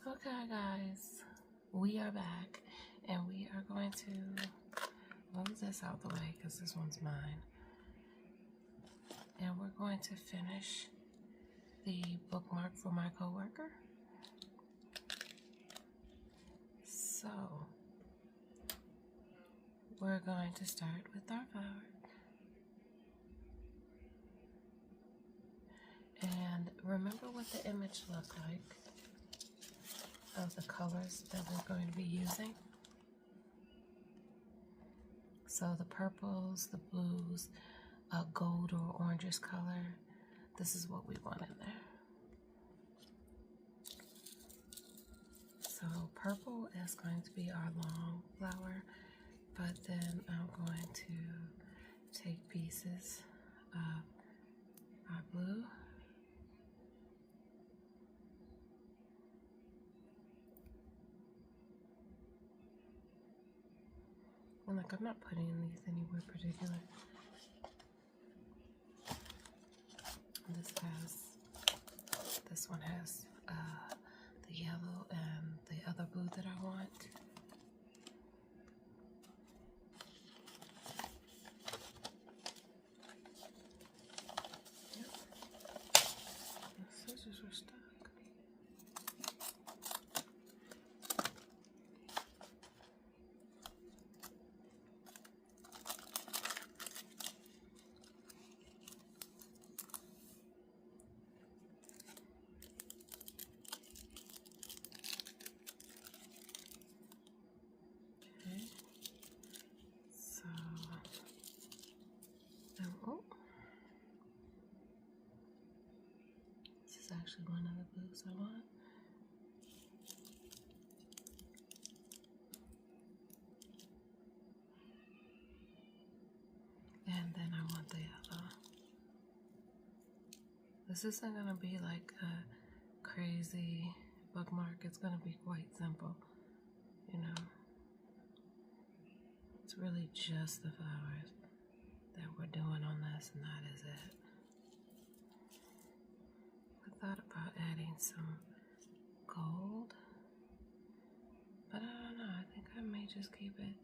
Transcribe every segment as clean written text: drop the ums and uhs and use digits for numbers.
Okay guys, we are back and we are going to move this out the way because this one's mine. And we're going to finish the bookmark for my coworker. So we're going to start with our flower. And remember what the image looked like of the colors that we're going to be using. So the purples, the blues, a gold or orangish color. This is what we want in there. So purple is going to be our long flower, but then I'm going to take pieces of our blue. And like, I'm not putting these anywhere particular. This one has the yellow and the other blue that I want. Yep. The scissors are stuck. This is actually one of the blues I want. And then I want the other. This isn't going to be like a crazy bookmark. It's going to be quite simple, you know. It's really just the flowers that we're doing on this, and that is it. I thought about adding some gold, but I don't know. I think I may just keep it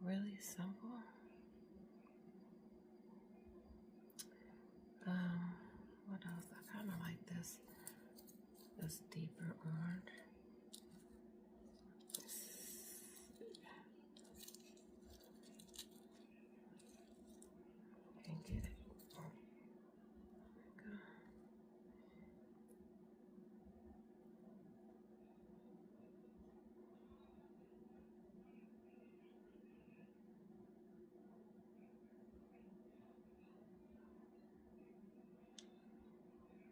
really simple. What else? I kind of like this deeper orange. Can't get it. There we go.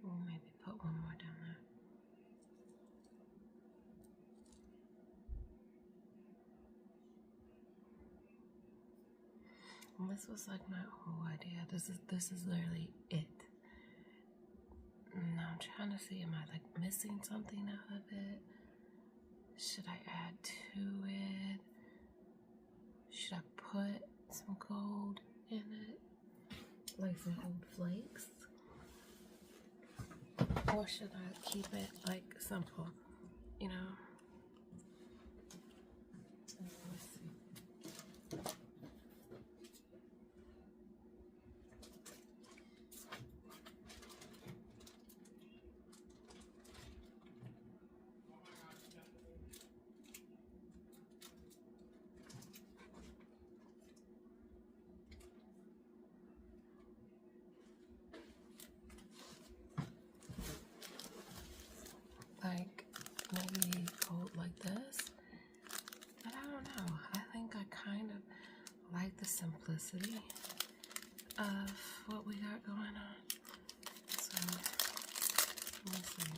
We'll maybe put one more down there. And this was like my whole idea. This is literally it. Now I'm trying to see, am I like missing something out of it? Should I add to it? Should I put some gold in it? Like some gold flakes? Or should I keep it like simple, you know? Let's see. Like maybe gold like this, but I don't know. I think I kind of like the simplicity of what we got going on. So let me see.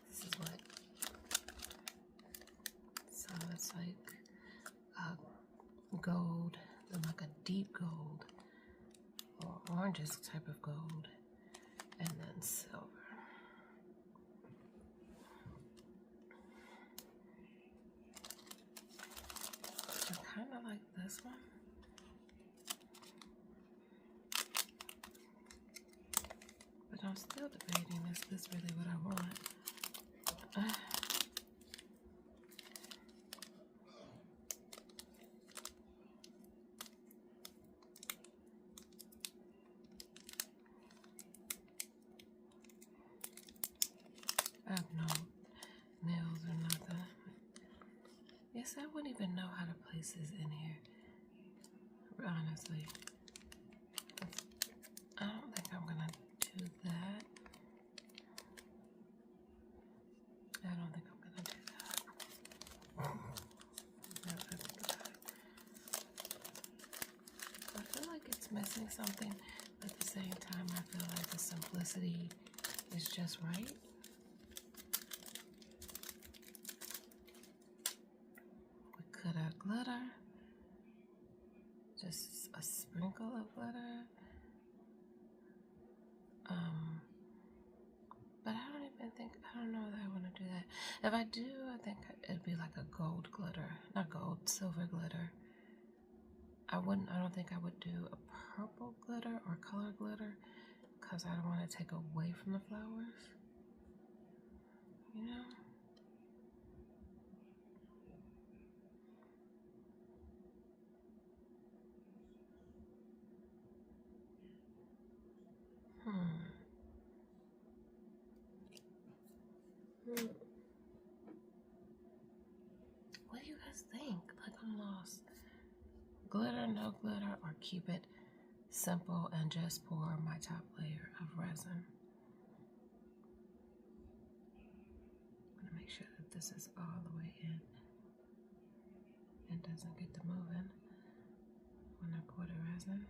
This is what. So it's like gold, then like a deep gold or oranges type of gold. And then silver. I kind of like this one. But I'm I'm still debating, is this really what I want? I have no nails or nothing. Yes, I wouldn't even know how to place this in here, honestly. I don't think I'm gonna do that. I don't think I'm gonna do that. Now that I think about it. I feel like it's missing something, but at the same time, I feel like the simplicity is just right. We could have glitter, just a sprinkle of glitter. But I don't even think, I don't know that I want to do that. If I do, I think it'd be like a gold glitter, not gold, silver glitter. I don't think I would do a purple glitter or color glitter because I don't want to take away from the flowers, you know? What do you guys think? Like, I'm lost. Glitter, no glitter, or keep it simple and just pour my top layer of resin. I'm gonna make sure that this is all the way in and doesn't get to moving when I pour the resin.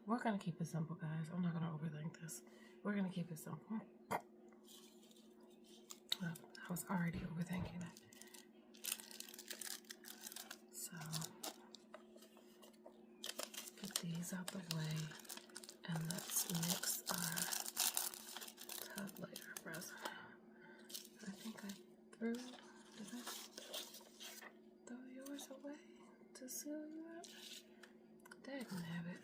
We're gonna keep it simple, guys. I'm not gonna overthink this. We're gonna keep it simple. I was already overthinking it. So, get these out the way and let's mix our top layer of resin. I think I did I throw yours away to seal you up? Dang nabbit.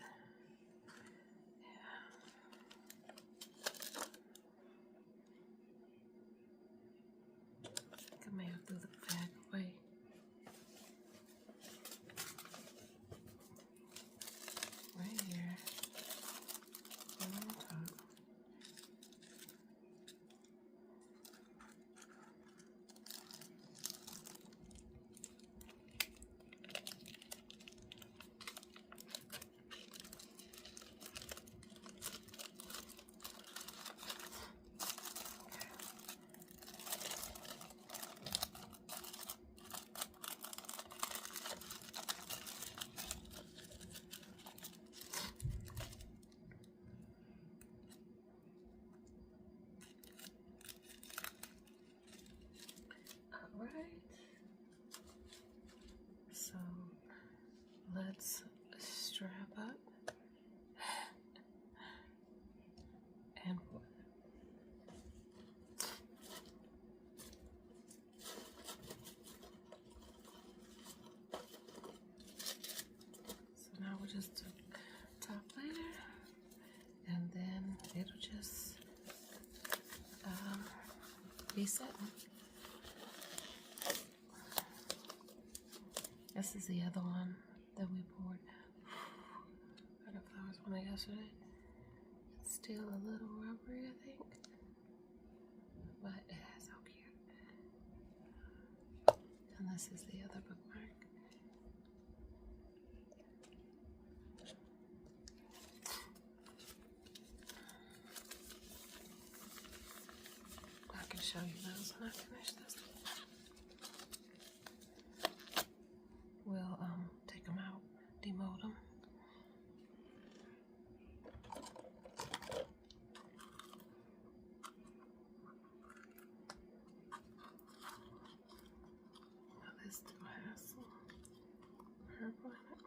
I may have threw the bag away. Right here. On top. Alright, so let's strap up and pour. So now we'll just do top layer and then it'll just be setting. This is the other one that we poured. I got flowers on it yesterday. It's still a little rubbery, I think. But it's so cute. And this is the other bookmark. I can show you those when I finish this. We'll take them out, demold them. Now this still has some purple in it.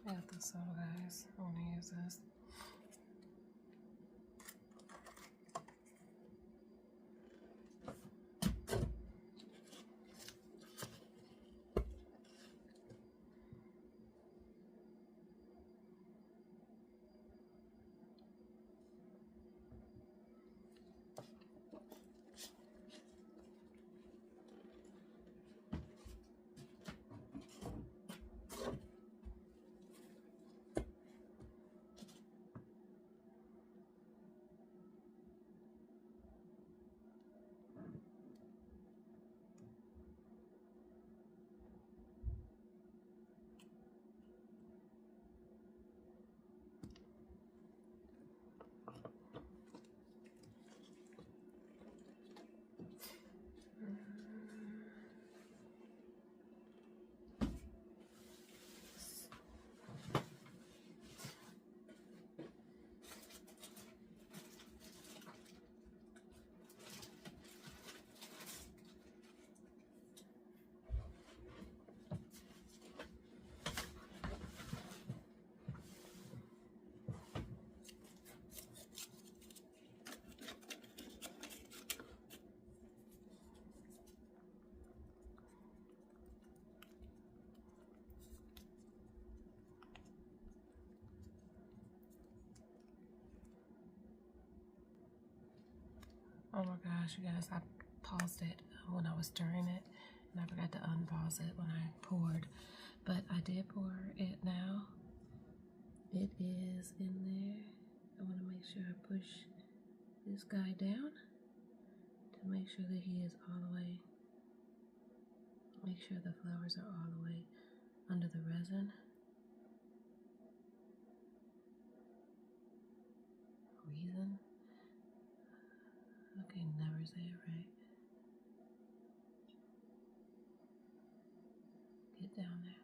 I got this out, guys. I want to use this. Oh my gosh, you guys, I paused it when I was stirring it, and I forgot to unpause it when I poured. But I did pour it now. It is in there. I want to make sure I push this guy down to make sure that he is all the way, make sure the flowers are all the way under the resin. Resin? Okay, never say it right. Get down there.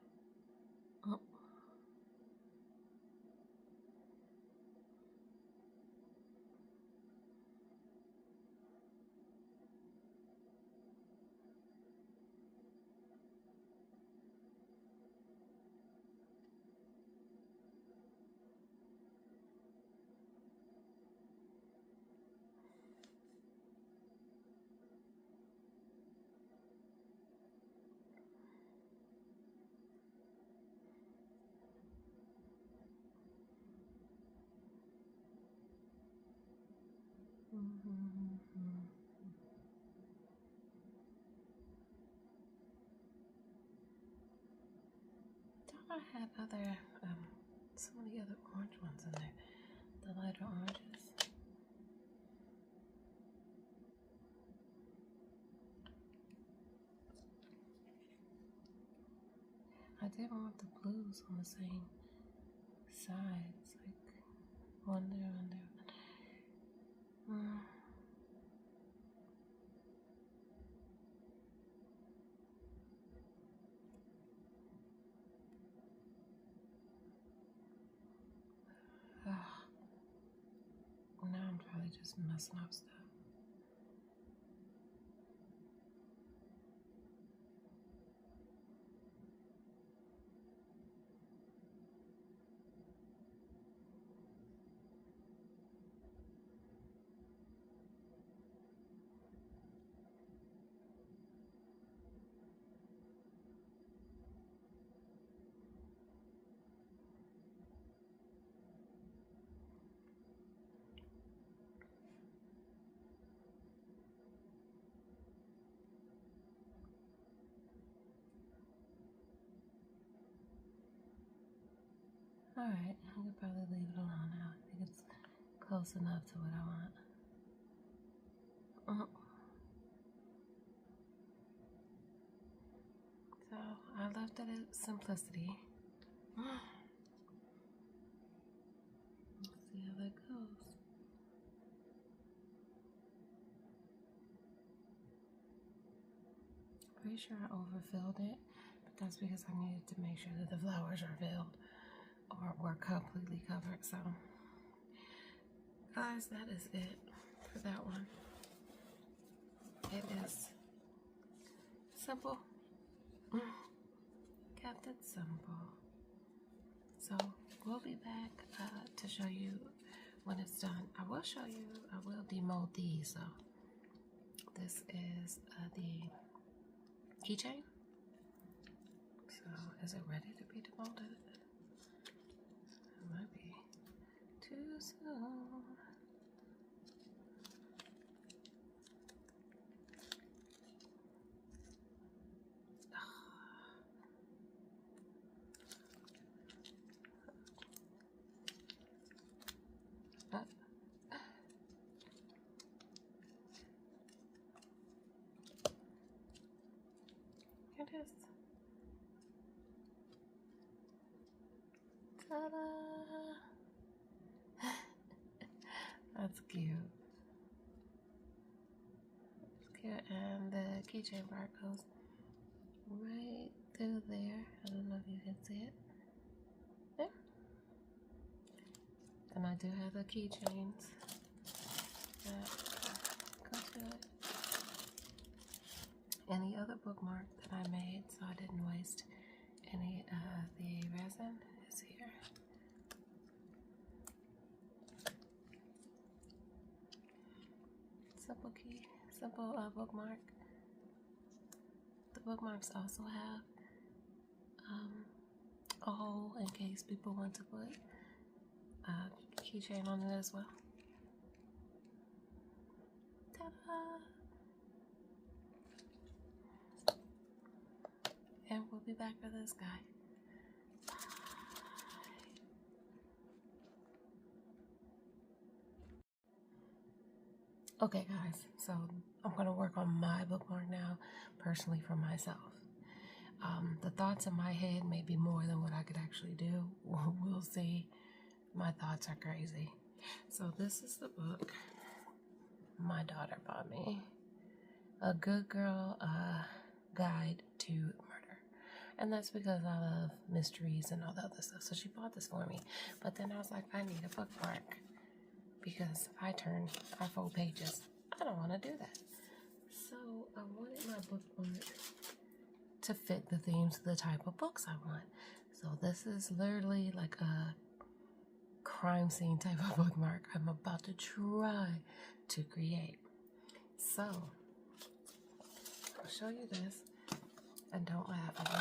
Oh. Thought I had other, some of the other orange ones in there. The lighter oranges. I didn't want the blues on the same sides, like one there, one there. Now I'm probably just messing up stuff. Alright, I could probably leave it alone now. I think it's close enough to what I want. So I left it at simplicity. Let's see how that goes. Pretty sure I overfilled it, but that's because I needed to make sure that the flowers are filled. or were completely covered. So guys, that is it for that one. It is simple, kept it simple. So we'll be back to show you when it's done. I will show you, I will demold these. So this is the keychain. So is it ready to be demolded? It might be too soon. It is. Ta-da! That's cute. It's cute, and the keychain part goes right through there. I don't know if you can see it. There. And I do have the keychains that go to it. And the other bookmark that I made, so I didn't waste any of the resin, is here. Simple bookmark. The bookmarks also have a hole in case people want to put a keychain on it as well. Ta-da! And we'll be back for this guy. Okay guys, so I'm gonna work on my bookmark now, personally for myself. The thoughts in my head may be more than what I could actually do. We'll see. My thoughts are crazy. So this is the book my daughter bought me. A Good Girl Guide to Murder. And that's because I love mysteries and all the other stuff. So she bought this for me. But then I was like, I need a bookmark. Because if I fold pages, I don't want to do that. So I wanted my bookmark to fit the themes of the type of books I want. So this is literally like a crime scene type of bookmark I'm about to try to create. So I'll show you this, and don't laugh at me.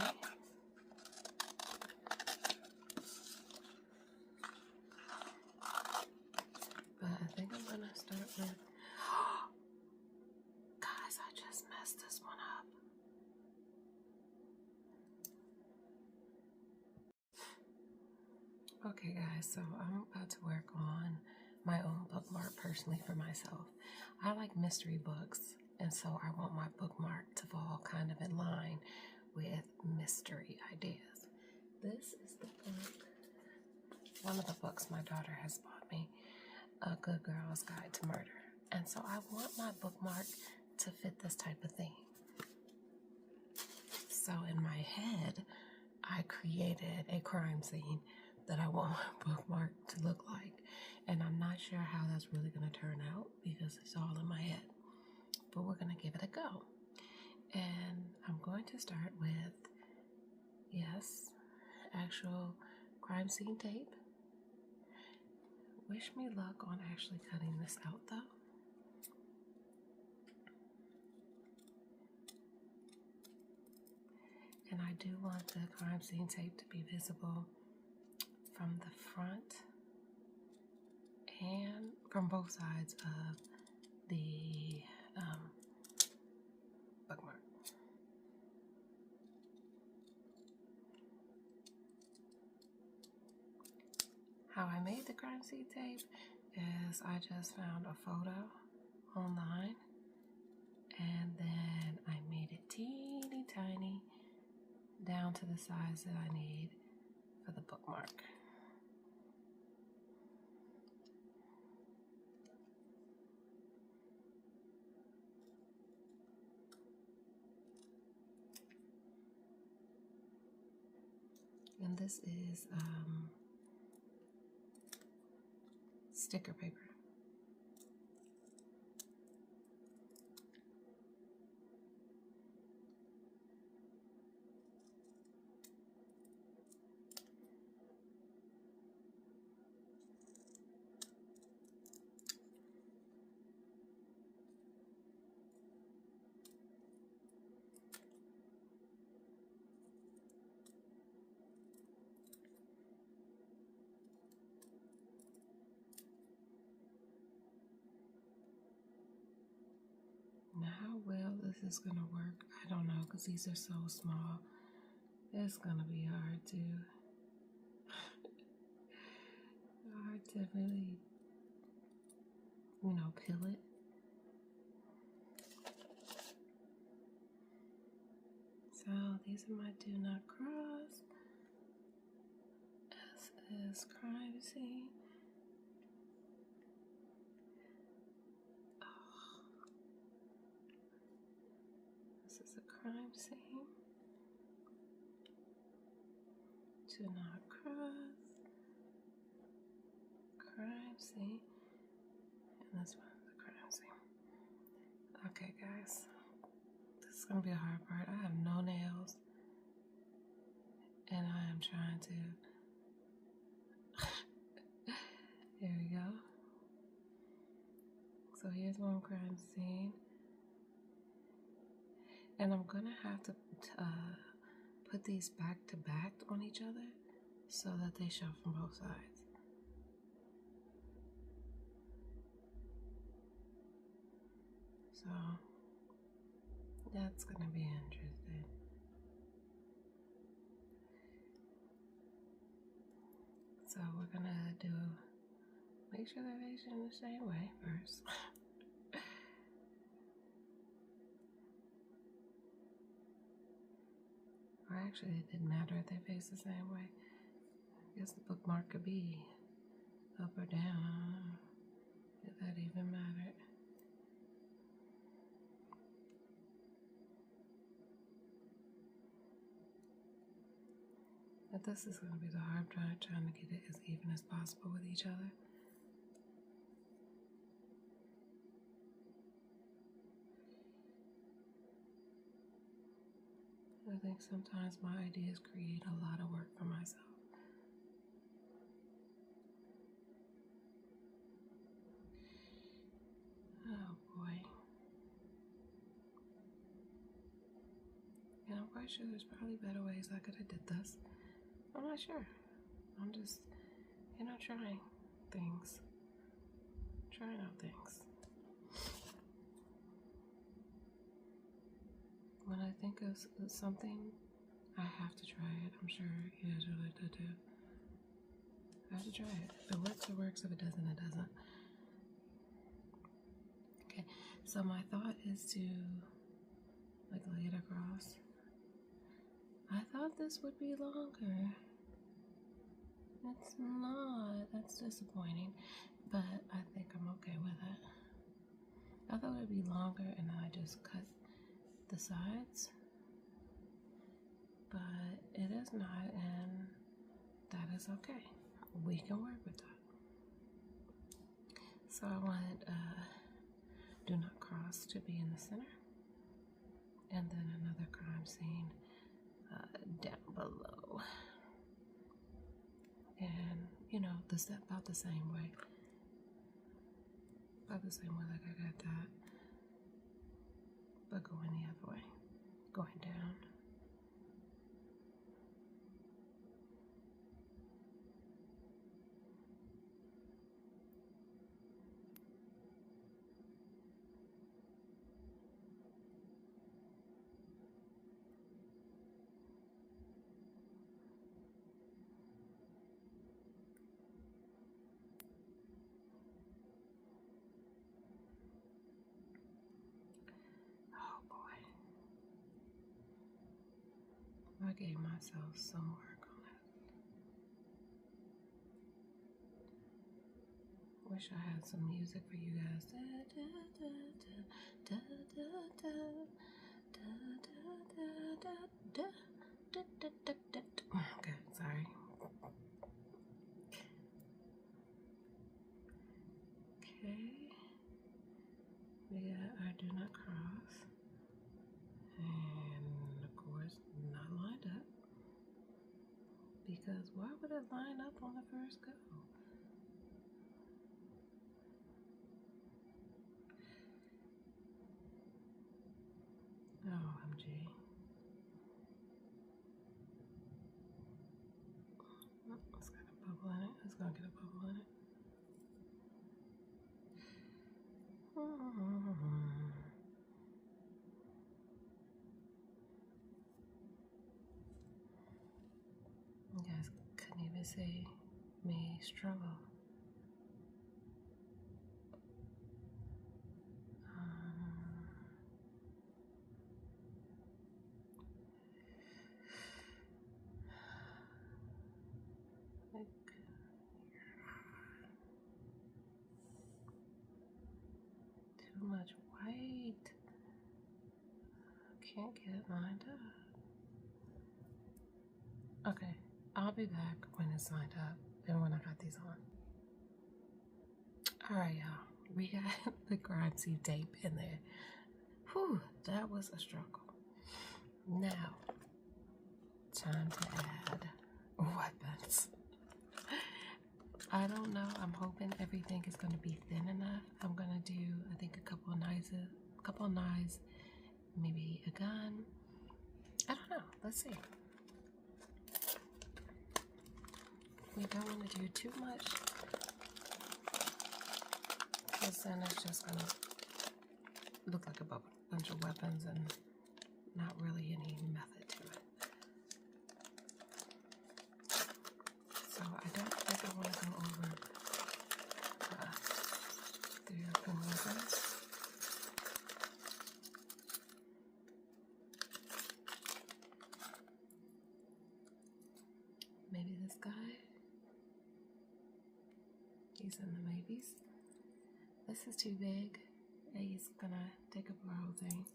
But I think I'm gonna start with, guys, I just messed this one up. Okay guys, so I'm about to work on my own bookmark personally for myself. I like mystery books, and so I want my bookmark to fall kind of in line with mystery ideas. This is the book, one of the books my daughter has bought me, A Good Girl's Guide to Murder. And so I want my bookmark to fit this type of thing. So in my head, I created a crime scene that I want my bookmark to look like. And I'm not sure how that's really going to turn out because it's all in my head. But we're going to give it a go. And I'm going to start with, yes, actual crime scene tape. Wish me luck on actually cutting this out though. And I do want the crime scene tape to be visible from the front and from both sides of the bookmark. How I made the crime scene tape is I just found a photo online and then I made it teeny tiny down to the size that I need for the bookmark. And this is sticker paper. Now, how well this is going to work, I don't know, because these are so small. It's going to be hard to really, peel it. So these are my do not cross. S is crime scene. This is a crime scene. Do not cross. Crime scene. And this one's a crime scene. Okay, guys. This is going to be a hard part. I have no nails. And I am trying to... There we go. So here's one crime scene. And I'm going to have to put these back to back on each other so that they show from both sides. So that's going to be interesting. So we're going to make sure they're facing the same way first. Or actually, it didn't matter if they face the same way. I guess the bookmark could be up or down, if that even mattered. But this is going to be the hard part, trying to get it as even as possible with each other. I think sometimes my ideas create a lot of work for myself. Oh boy. And I'm quite sure there's probably better ways I could have did this. I'm not sure. I'm just, trying things. Trying out things. When I think of something, I have to try it. I'm sure you guys would like that too. I have to try it. If it works, it works. If it doesn't, it doesn't. Okay, so my thought is to lay it across. I thought this would be longer. It's not. That's disappointing. But I think I'm okay with it. I thought it would be longer and then I just cut the sides. But it is not, and that is okay. We can work with that. So I want do not cross to be in the center. And then another crime scene down below. And, about the same way. About the same way like I got that. But going the other way. Going down. I gave myself some work on it. Wish I had some music for you guys. Okay, sorry. Okay. We got our do not cross. And of course, not lined up. Because why would it line up on the first go? OMG. Oh, it's got a bubble in it. It's gonna get a bubble in it. You guys couldn't even see me struggle. Too much white. Can't get it lined up. Okay, I'll be back when it's lined up and when I got these on. Alright, y'all. We got the grimy tape in there. Whew, that was a struggle. Now, time to add weapons. I don't know. I'm hoping everything is going to be thin enough. I'm going to do, I think, a couple of knives, maybe a gun. I don't know. Let's see. We don't want to do too much, because then it's just going to look like a bunch of weapons and not really any method to it. So I don't think I want to go over the open weapons. Maybe this guy. He's in the maybes. This is too big. He's gonna take up the whole thing.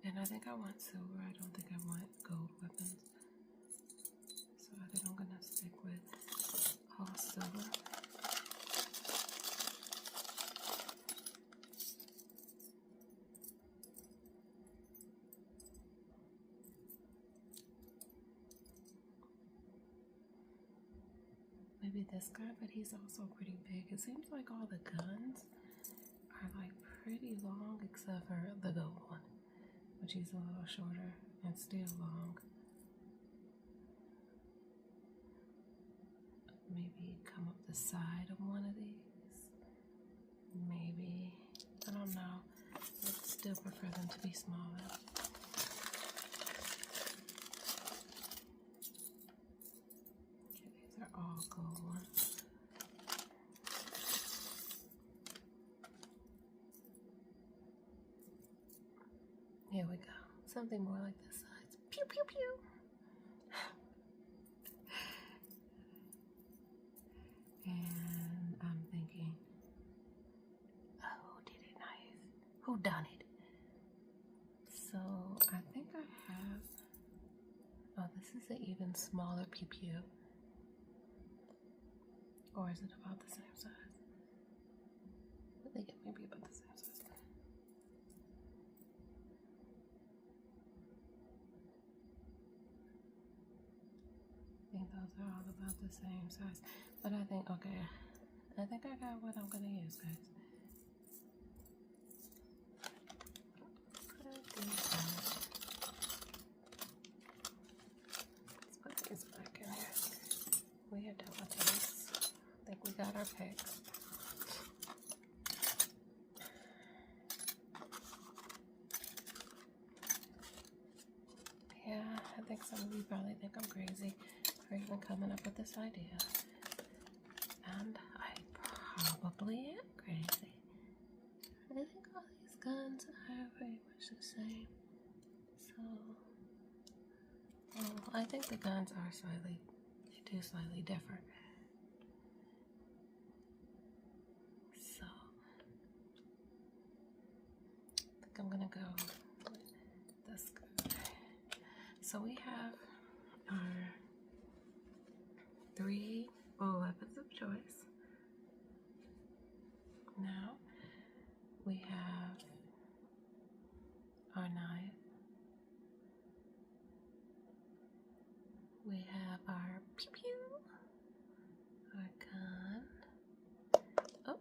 And I think I want silver. I don't think I want gold weapons. So I think I'm gonna stick with all silver. Maybe this guy, but he's also pretty big. It seems like all the guns are like pretty long except for the gold one, which is a little shorter and still long. Maybe come up the side of one of these. Maybe, I don't know. I'd still prefer them to be smaller. Okay, these are all gold ones. Here we go. Something more like this size. Pew, pew, pew. And I'm thinking, oh, did it nice? Who done it? So I think I have, oh, this is an even smaller pew pew. Or is it about the same size? I think it may be about the same size. I think those are all about the same size. But I think, okay, I think I got what I'm gonna use, guys. Let's put these back in here. We are done with these. I think we got our picks. Yeah, I think some of you probably think I'm crazy for even coming up with this idea. And I probably am crazy. I think all these guns are very much the same. So, well, I think the guns are slightly, they do slightly differ. So, I think I'm gonna go with this guy. So we have our 3 weapons of choice. Now we have our knife. We have our pew pew, our gun. Oh,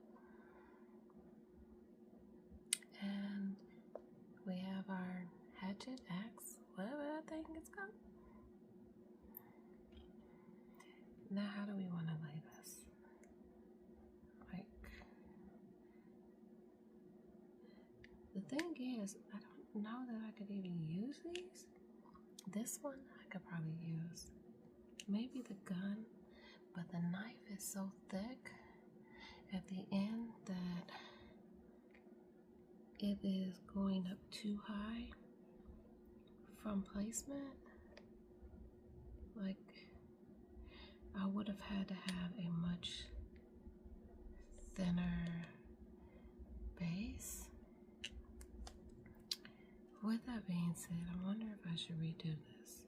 and we have our hatchet, axe, whatever that thing is called. Now, how do we want to lay this? Like, the thing is, I don't know that I could even use these. This one I could probably use. Maybe the gun, but the knife is so thick at the end that it is going up too high from placement. Like, I would have had to have a much thinner base. With that being said, I wonder if I should redo this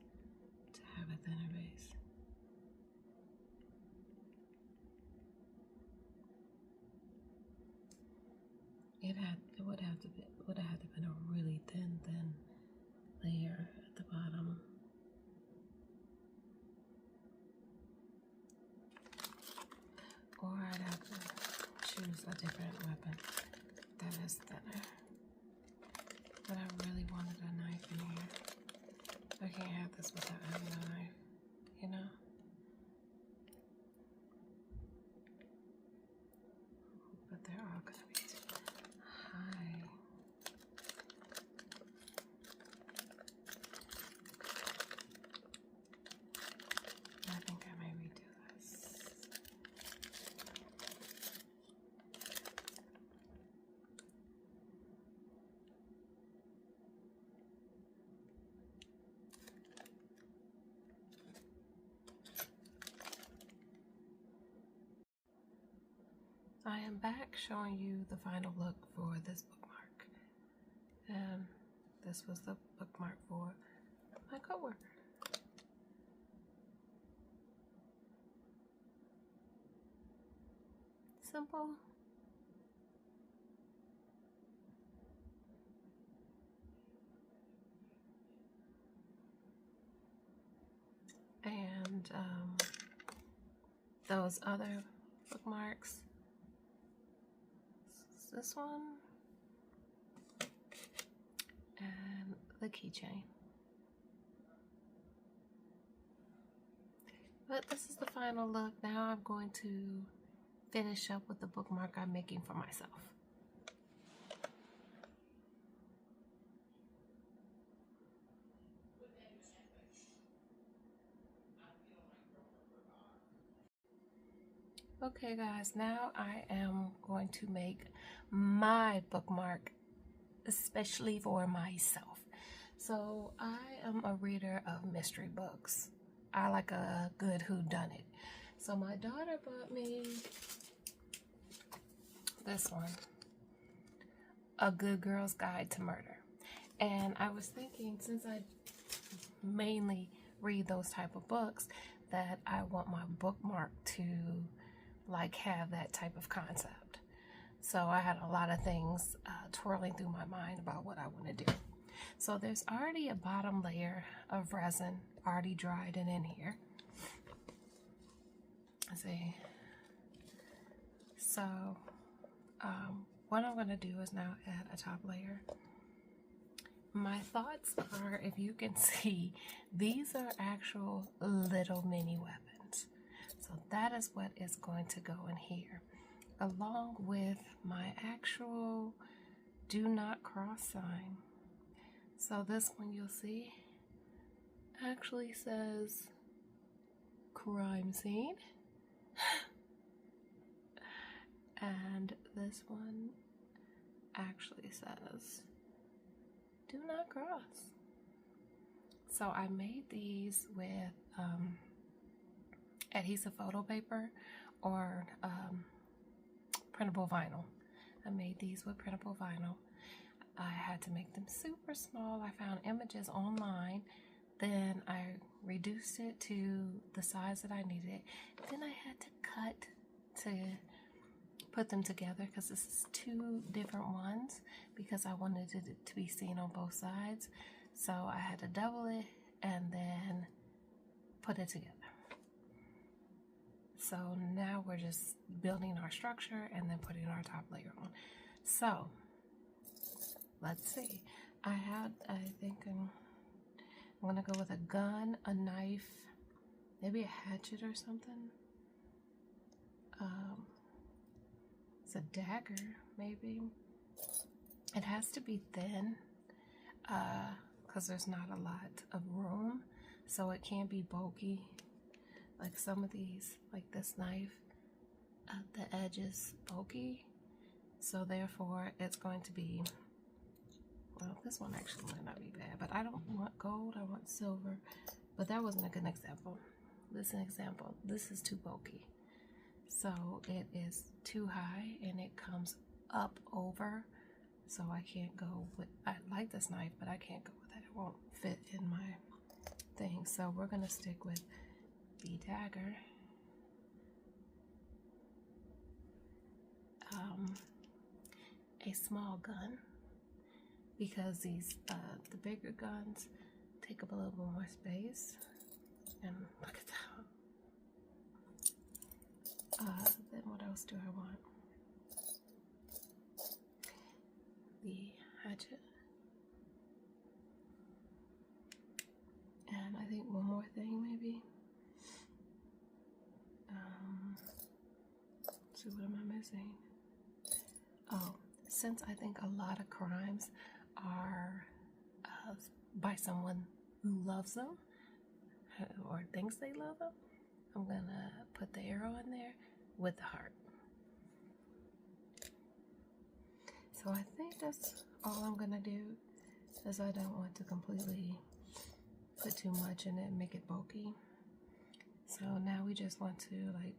to have a thinner base. It would have to been a really thin layer at the bottom. Or I'd have to choose a different weapon that is thinner. But I really wanted a knife in here. I can't have this without having a knife, you know? But they're all gonna be too high. I think I may redo this. I am back showing you the final look for this bookmark. And this was the bookmark for my coworker. Simple. And those other bookmarks. This one and the keychain. But this is the final look. Now I'm going to finish up with the bookmark I'm making for myself. Okay guys, now I am going to make my bookmark especially for myself. So I am a reader of mystery books. I like a good whodunit. So my daughter bought me this one, A Good Girl's Guide to Murder. And I was thinking, since I mainly read those type of books, that I want my bookmark to like have that type of concept. So I had a lot of things twirling through my mind about what I want to do. So there's already a bottom layer of resin already dried and in here. Let's see. So what I'm going to do is now add a top layer. My thoughts are, if you can see, these are actual little mini weapons. So that is what is going to go in here, along with my actual do not cross sign. So this one, you'll see, actually says crime scene. And this one actually says do not cross. So I made these with adhesive photo paper or printable vinyl. I made these with printable vinyl. I had to make them super small. I found images online Then I reduced it to the size that I needed. Then I had to cut to put them together because this is two different ones because I wanted it to be seen on both sides. So I had to double it and then put it together. So now we're just building our structure and then putting our top layer on. So let's see. I think I'm gonna go with a gun, a knife, maybe a hatchet or something. It's a dagger, maybe. It has to be thin, because there's not a lot of room, so it can't be bulky. Like some of these, like this knife, the edge is bulky, so therefore it's going to be, well, this one actually might not be bad, but I don't want gold, I want silver, but that wasn't a good example. This is an example. This is too bulky. So it is too high and it comes up over, so I can't go with, I like this knife, but I can't go with it. It won't fit in my thing. So we're gonna stick with the dagger. A small gun, because these the bigger guns take up a little bit more space. And look at that. Then what else do I want? The hatchet. And I think one more thing maybe. So what am I missing? Oh, since I think a lot of crimes are by someone who loves them or thinks they love them, I'm gonna put the arrow in there with the heart. So I think that's all I'm gonna do, as I don't want to completely put too much in it and make it bulky. So now we just want to like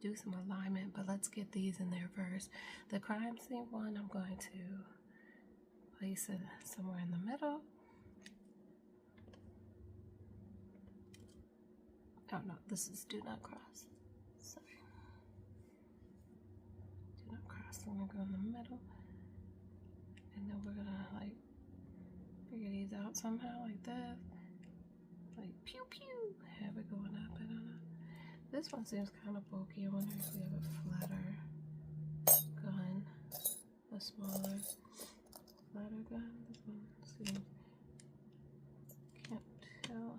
do some alignment, but let's get these in there first. The crime scene one, I'm going to place it somewhere in the middle. Oh no, this is do not cross. Sorry. Do not cross. I'm gonna go in the middle. And then we're gonna like figure these out somehow like that. Like pew pew. Have it going up, I don't know. This one seems kind of bulky. I wonder if we have a flatter gun. A smaller, flatter gun. This one seems, can't tell.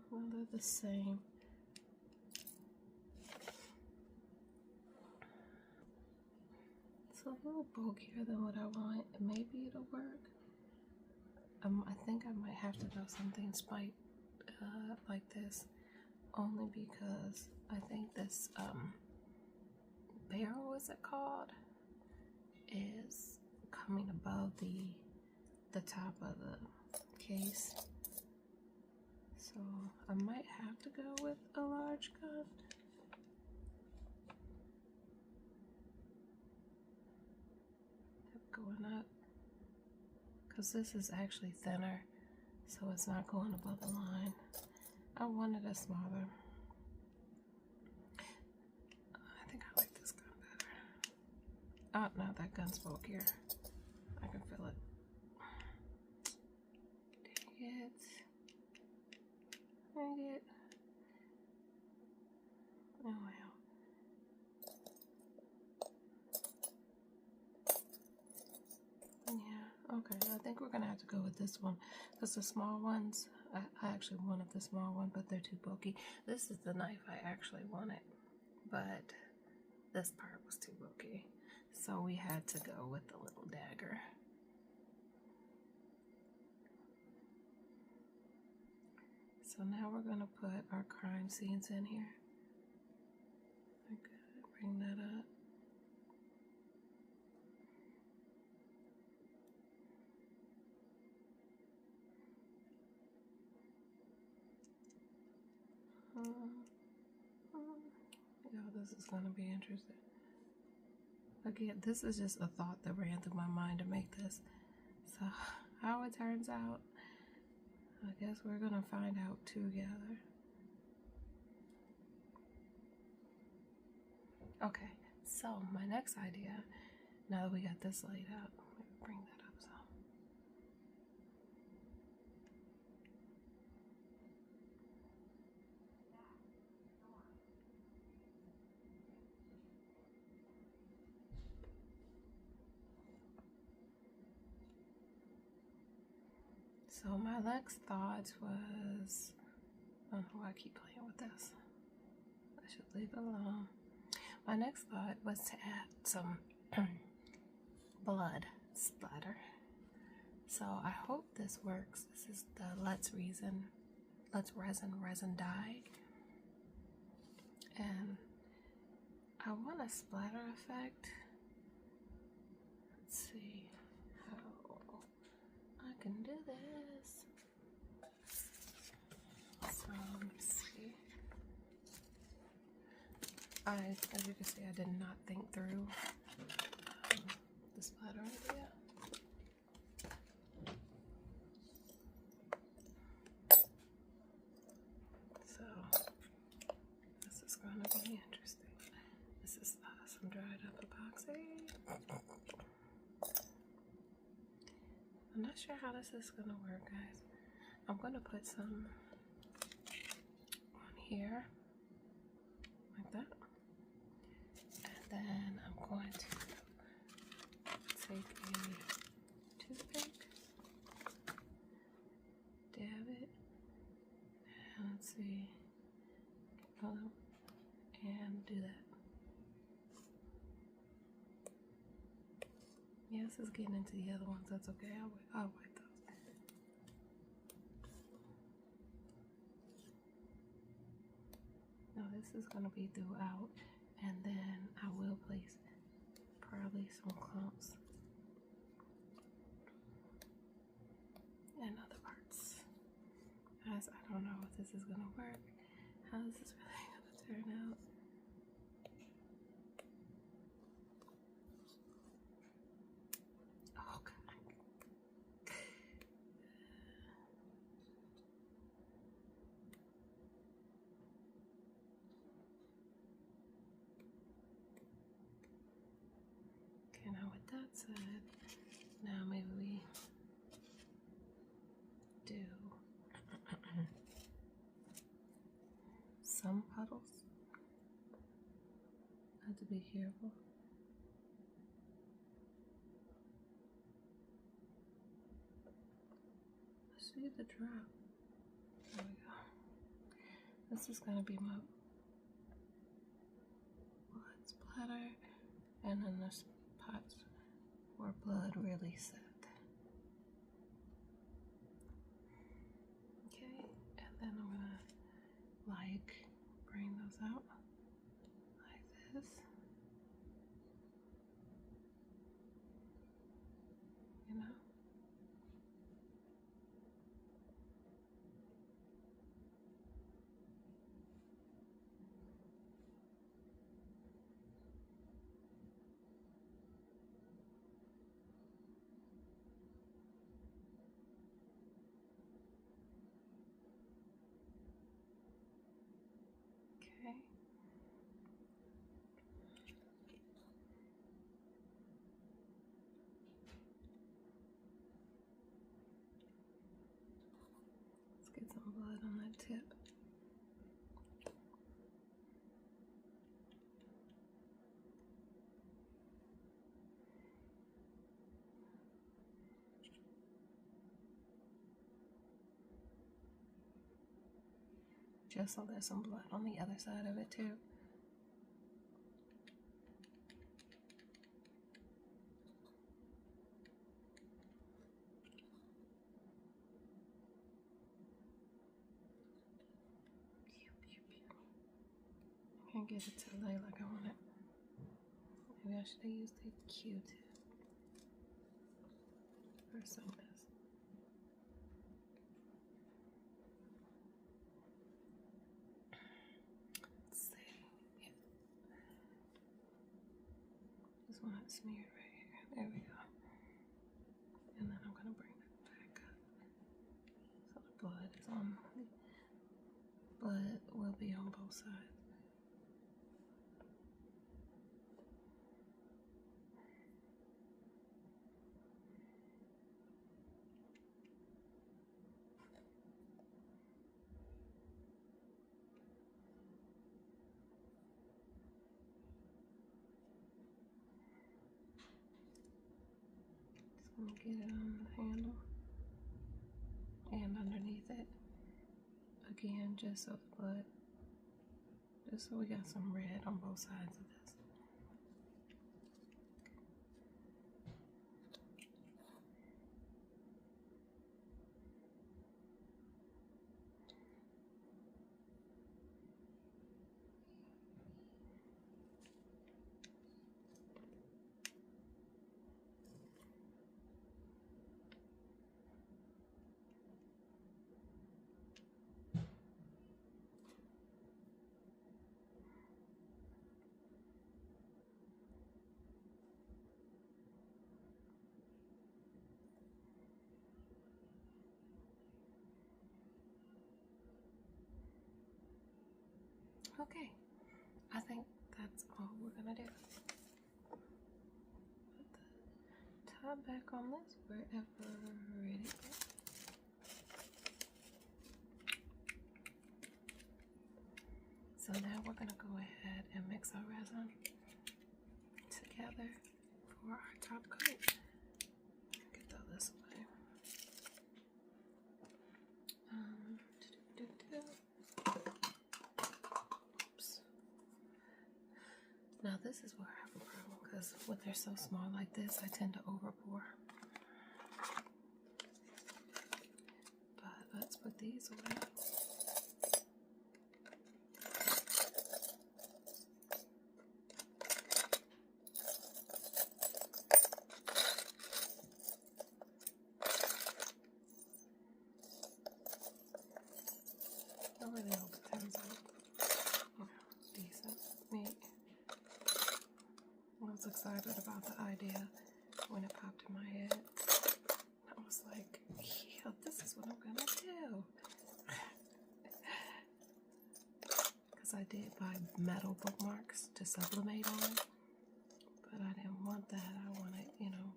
Well, they're the same. It's a little bulkier than what I want. Maybe it'll work. I think I might have to do something spiked like this, only because I think this barrel, is it called, is coming above the top of the case. So I might have to go with a large gun. Going up, because this is actually thinner, so it's not going above the line. I wanted a smaller. I think I like this gun better. Oh no, that gun's bulkier. I can feel it. Dang it. Dang it. Oh well. Yeah, okay, I think we're gonna have to go with this one, because the small ones, I actually wanted the small one, but they're too bulky. This is the knife I actually wanted, but this part was too bulky, so we had to go with the little dagger. So now we're gonna put our crime scenes in here. Okay, bring that up. Yeah, this is gonna be interesting. Again, this is just a thought that ran through my mind to make this. So how it turns out, I guess we're gonna find out together. Okay, so my next idea, now that we got this laid out, let me bring that up some. So my next thought was, I don't know why I keep playing with this. I should leave it alone. My next thought was to add some blood splatter. So I hope this works. This is the Let's Resin dye. And I want a splatter effect. Let's see how I can do this. So let's see. As you can see, I did not think through the splatter idea. So this is going to be interesting. This is some dried up epoxy. I'm not sure how this is going to work, guys. I'm going to put some on here, like that. And then I'm going to take a toothpick, dab it, and let's see, and do that. Yeah, this is getting into the other ones. That's okay. I'll wipe those. Now this is going to be throughout, and then I will place probably some clumps in other parts. Guys, I don't know if this is going to work. How is this really going to turn out? Oh, God. Okay, now with that said, now maybe we do some puddles. I have to be careful. Let's see the drop. There we go. This is gonna be my blood splatter, and then this pot's where blood really set. Okay, and then I'm gonna like bring those out like this. You know? Okay. Let's get some blood on that tip. Just so there's some blood on the other side of it too. I can't get it to lay like I want it. Maybe I should have used the Q-tip or something. Let's see. Yeah. Just want it smeared right here. There we go. And then I'm going to bring it back up. So the blood is on, blood will be on both sides. Just going to get it on the handle and underneath it. Again, just so the blood, just so we got some red on both sides of this. Okay, I think that's all we're gonna do. Put the top back on this wherever it is. So now we're gonna go ahead and mix our resin together for our top coat. Get all this away. Oops. Now this is where I have a problem, because when they're so small like this, I tend to overpour. But let's put these away. I really hope it turns out, decent, neat. I was excited about the idea when it popped in my head. I was like, yeah, this is what I'm gonna do. Because I did buy metal bookmarks to sublimate on, but I didn't want that. I wanted, you know,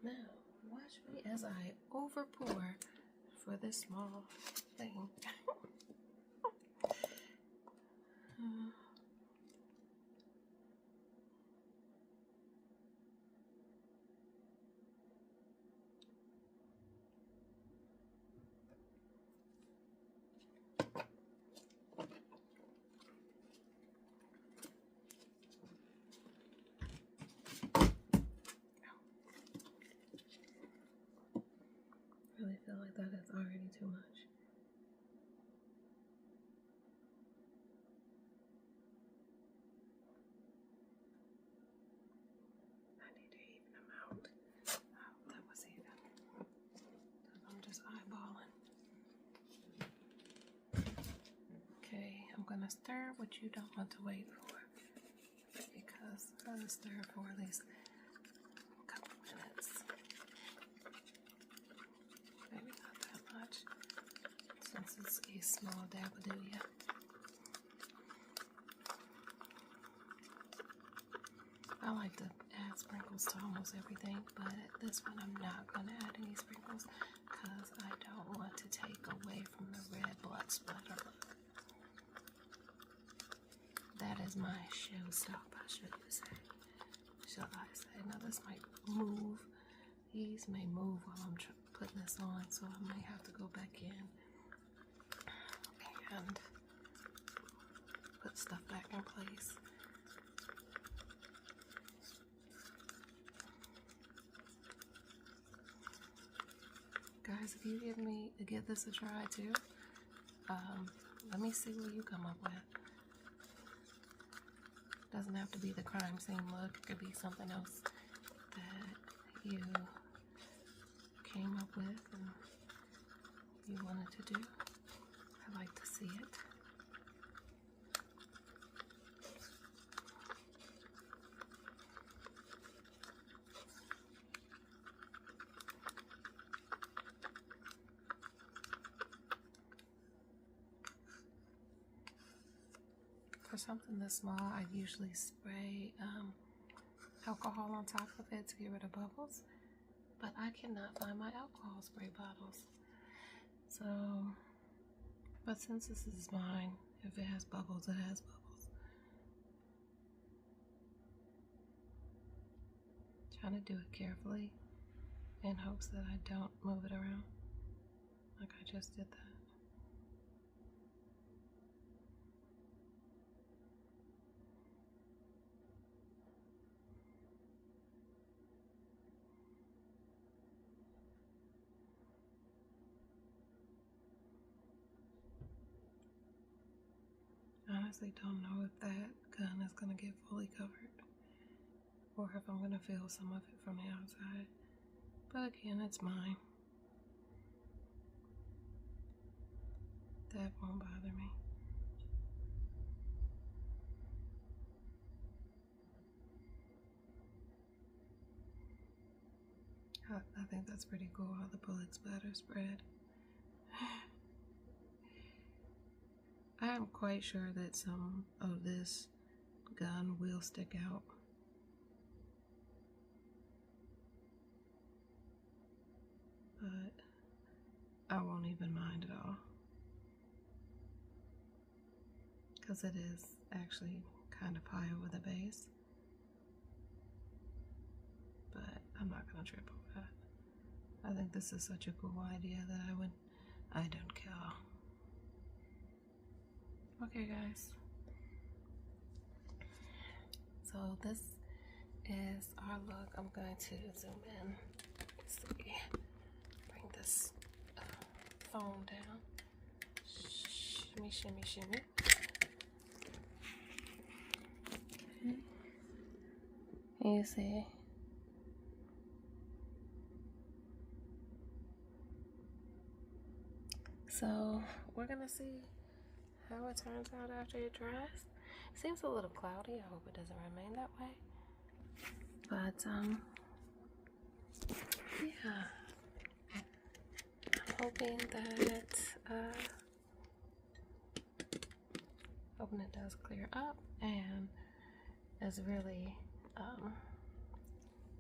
now, watch me as I overpour for this small thing. I really feel like that is already too much. I need to even them out. I hope that was even. I'm just eyeballing. Okay, I'm gonna stir what you don't want to wait for, because I'm gonna stir for at least a couple minutes. Maybe not that much, since it's a small dabadooya. I like to add sprinkles to almost everything, but this one I'm not going to add any sprinkles because I don't want to take away from the red blood splatter look. That is my showstopper, should you say? Shall I say? Now this might move. These may move while I'm putting this on, so I may have to go back in and put stuff back in place. Guys, if you give this a try too, let me see what you come up with. Doesn't have to be the crime scene look. It could be something else that you came up with, and like to do. I like to see it. For something this small, I usually spray alcohol on top of it to get rid of bubbles, but I cannot find my alcohol spray bottles. So, but since this is mine, if it has bubbles, it has bubbles. Trying to do it carefully in hopes that I don't move it around like I just did that. I honestly don't know if that gun is going to get fully covered or if I'm going to feel some of it from the outside. But again, it's mine. That won't bother me. I think that's pretty cool how the bullet splatter spread. I am quite sure that some of this gun will stick out. But I won't even mind at all. Because it is actually kind of high over the base. But I'm not going to trip over that. I think this is such a cool idea that I don't care. Okay, guys. So this is our look. I'm going to zoom in. Let's see. Bring this phone down. Shimmy, shimmy, shimmy. Okay. You see. So we're gonna see how it turns out after it dries. It seems a little cloudy. I hope it doesn't remain that way. But yeah, I'm hoping that hoping it does clear up and is really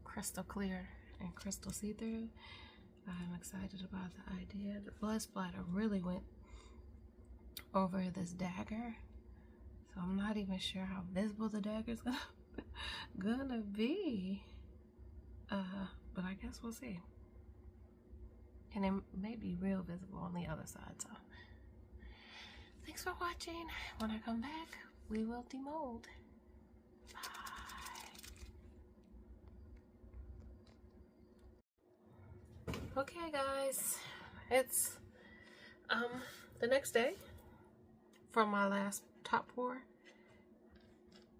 crystal clear and crystal see-through. I'm excited about the idea. The blood splatter really went over this dagger, so I'm not even sure how visible the dagger's gonna be. But I guess we'll see. And it may be real visible on the other side. So thanks for watching. When I come back, we will demold. Okay, guys, it's the next day from my last top pour.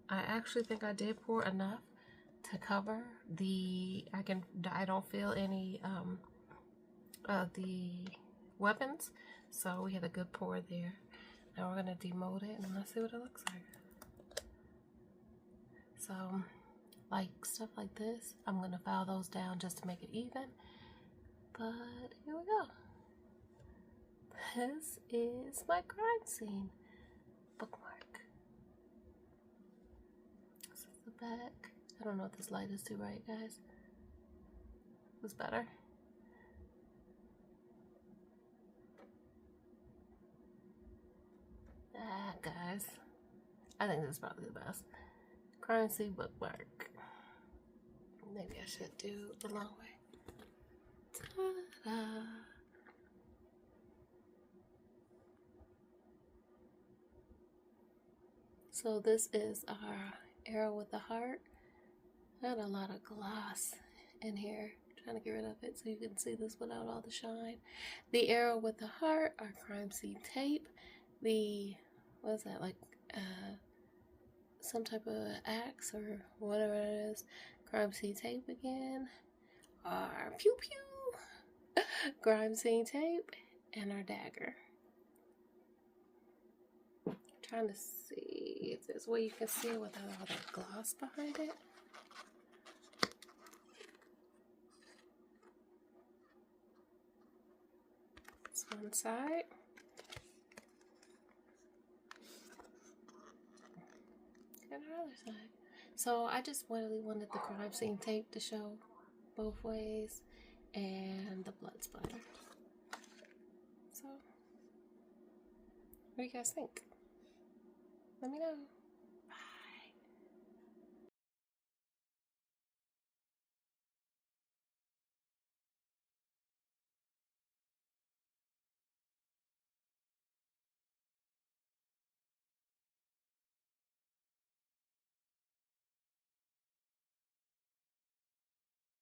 I actually think I did pour enough to cover the, I don't feel any the weapons, so we had a good pour there. Now we're gonna demold it and let's see what it looks like. So like stuff like this, I'm gonna file those down just to make it even. But here we go. This is my crime scene bookmark. This is the back. I don't know if this light is too bright, guys. Was better. Guys, I think this is probably the best. Crime scene bookmark. Maybe I should do the long way. Ta-da! So this is our arrow with the heart. I got a lot of gloss in here. Trying to get rid of it so you can see this without all the shine. The arrow with the heart, our crime scene tape. The, what is that, like some type of axe or whatever it is. Crime scene tape again. Our pew pew. Crime scene tape. and our dagger. I'm trying to see if there's a way you can see it without all that gloss behind it. That's one side. And the other side. So I just really wanted the crime scene tape to show both ways and the blood splatter. So, what do you guys think? Let me know.